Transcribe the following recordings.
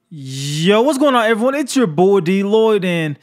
Yo, what's going on, everyone? It's your boy DLloyd, and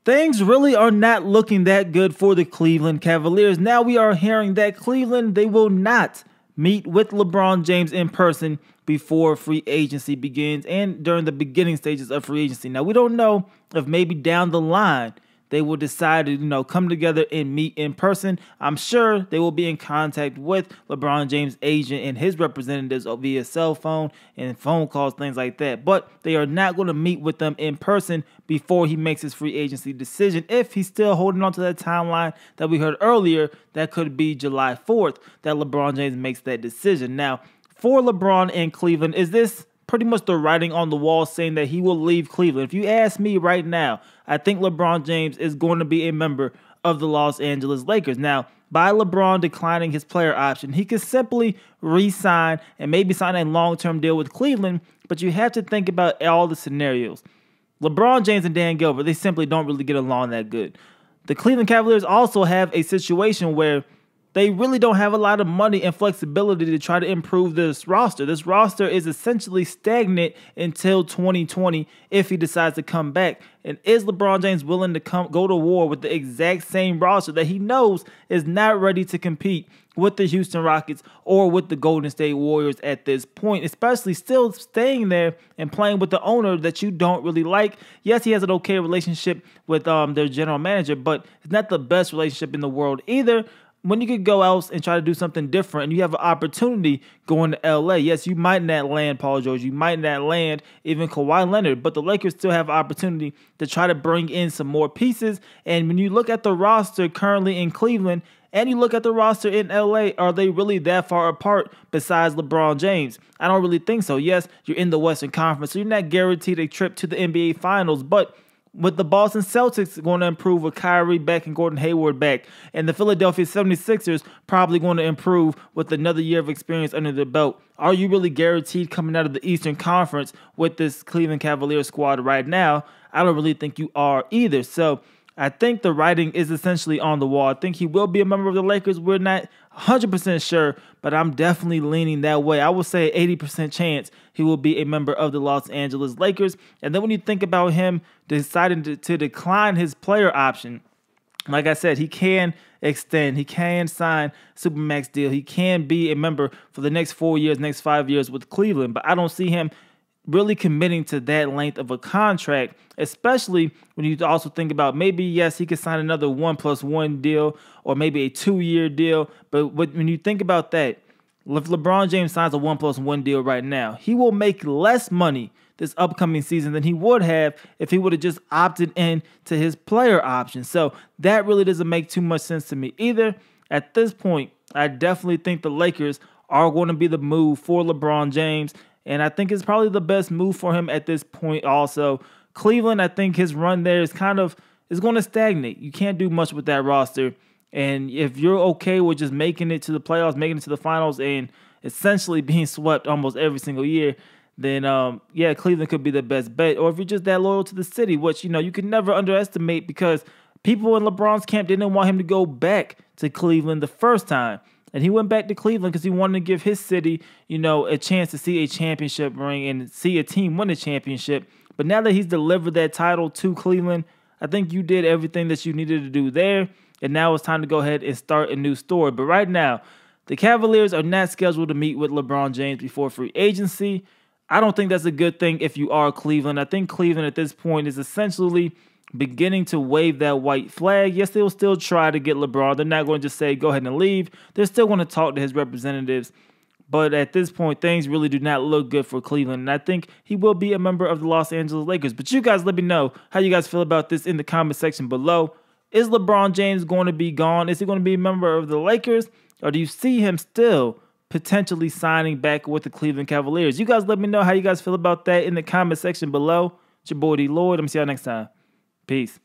things really are not looking that good for the Cleveland Cavaliers. Now we are hearing that Cleveland, they will not meet with LeBron James in person before free agency begins and during the beginning stages of free agency. Now, we don't know if maybe down the line they will decide to, come together and meet in person. I'm sure they will be in contact with LeBron James' agent and his representatives via cell phone and phone calls, things like that. But they are not going to meet with them in person before he makes his free agency decision. If he's still holding on to that timeline that we heard earlier, that could be July 4th that LeBron James makes that decision. Now, for LeBron and Cleveland, is this pretty much the writing on the wall saying that he will leave Cleveland? If you ask me right now, I think LeBron James is going to be a member of the Los Angeles Lakers. Now, by LeBron declining his player option, he could simply re-sign and maybe sign a long-term deal with Cleveland, but you have to think about all the scenarios. LeBron James and Dan Gilbert, they simply don't really get along that good. The Cleveland Cavaliers also have a situation where they really don't have a lot of money and flexibility to try to improve this roster. This roster is essentially stagnant until 2020 if he decides to come back. And is LeBron James willing to go to war with the exact same roster that he knows is not ready to compete with the Houston Rockets or with the Golden State Warriors at this point, especially still staying there and playing with the owner that you don't really like? Yes, he has an okay relationship with their general manager, but it's not the best relationship in the world either. When you could go out and try to do something different and you have an opportunity going to LA, yes, you might not land Paul George, you might not land even Kawhi Leonard, but the Lakers still have an opportunity to try to bring in some more pieces. And when you look at the roster currently in Cleveland and you look at the roster in LA, are they really that far apart besides LeBron James? I don't really think so. Yes, you're in the Western Conference, so you're not guaranteed a trip to the NBA Finals, but with the Boston Celtics going to improve with Kyrie back and Gordon Hayward back, and the Philadelphia 76ers probably going to improve with another year of experience under their belt, are you really guaranteed coming out of the Eastern Conference with this Cleveland Cavaliers squad right now? I don't really think you are either. So I think the writing is essentially on the wall. I think he will be a member of the Lakers. We're not 100% sure, but I'm definitely leaning that way. I would say 80% chance he will be a member of the Los Angeles Lakers. And then when you think about him deciding to decline his player option, like I said, he can extend. He can sign Supermax deal. He can be a member for the next 4 years, next 5 years with Cleveland. But I don't see him really committing to that length of a contract, especially when you also think about maybe, yes, he could sign another 1+1 deal or maybe a 2-year deal. But when you think about that, if LeBron James signs a 1+1 deal right now, he will make less money this upcoming season than he would have if he would have just opted in to his player option. So that really doesn't make too much sense to me either. At this point, I definitely think the Lakers are going to be the move for LeBron James, and I think it's probably the best move for him at this point also. Cleveland, I think his run there is going to stagnate. You can't do much with that roster. And if you're okay with just making it to the playoffs, making it to the finals, and essentially being swept almost every single year, then, yeah, Cleveland could be the best bet. Or if you're just that loyal to the city, which, you can never underestimate, because people in LeBron's camp didn't want him to go back to Cleveland the first time. And he went back to Cleveland because he wanted to give his city, a chance to see a championship ring and see a team win a championship. But now that he's delivered that title to Cleveland, I think you did everything that you needed to do there. And now it's time to go ahead and start a new story. But right now, the Cavaliers are not scheduled to meet with LeBron James before free agency. I don't think that's a good thing if you are Cleveland. I think Cleveland at this point is essentially beginning to wave that white flag. Yes, they will still try to get LeBron. They're not going to just say, go ahead and leave. They're still going to talk to his representatives. But at this point, things really do not look good for Cleveland. And I think he will be a member of the Los Angeles Lakers. But you guys let me know how you guys feel about this in the comment section below. Is LeBron James going to be gone? Is he going to be a member of the Lakers? Or do you see him still potentially signing back with the Cleveland Cavaliers? You guys let me know how you guys feel about that in the comment section below. It's your boy DLloyd. I'm going to see y'all next time. Peace.